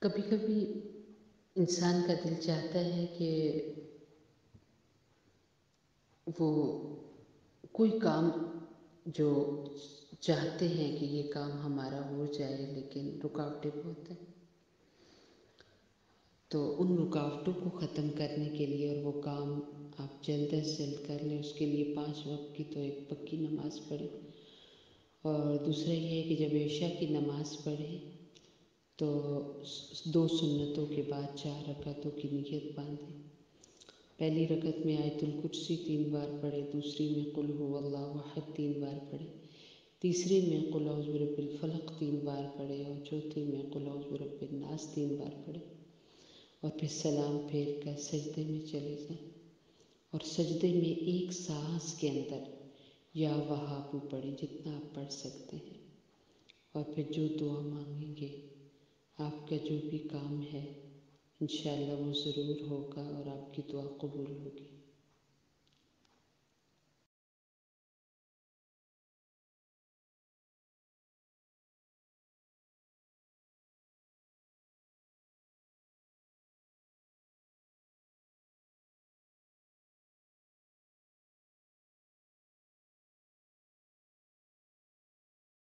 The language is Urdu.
کبھی کبھی انسان کا دل چاہتا ہے کہ وہ کوئی کام جو چاہتے ہیں کہ یہ کام ہمارا ہو جائے لیکن رکاوٹیں بہت ہیں، تو ان رکاوٹوں کو ختم کرنے کے لیے اور وہ کام آپ جلد از جلد کر لیں، اس کے لیے 5 وقت کی تو ایک پکی نماز پڑھیں، اور دوسرا یہ ہے کہ جب عشاء کی نماز پڑھیں تو 2 سنتوں کے بعد 4 رکعتوں کی نیت باندھیں۔ پہلی رکعت میں آیت الکرسی 3 بار پڑھے، دوسری میں قل هو اللہ احد 3 بار پڑھے، تیسری میں قل اعوذ برب الفلق 3 بار پڑھے، اور چوتھی میں قل اعوذ برب الناس 3 بار پڑھے، اور پھر سلام پھیر کر سجدے میں چلے جائیں، اور سجدے میں ایک سانس کے اندر یا وہابو پڑھیں جتنا آپ پڑھ سکتے ہیں، اور پھر جو دعا مانگیں گے، آپ کا جو بھی کام ہے انشاءاللہ وہ ضرور ہوگا اور آپ کی دعا قبول ہوگی۔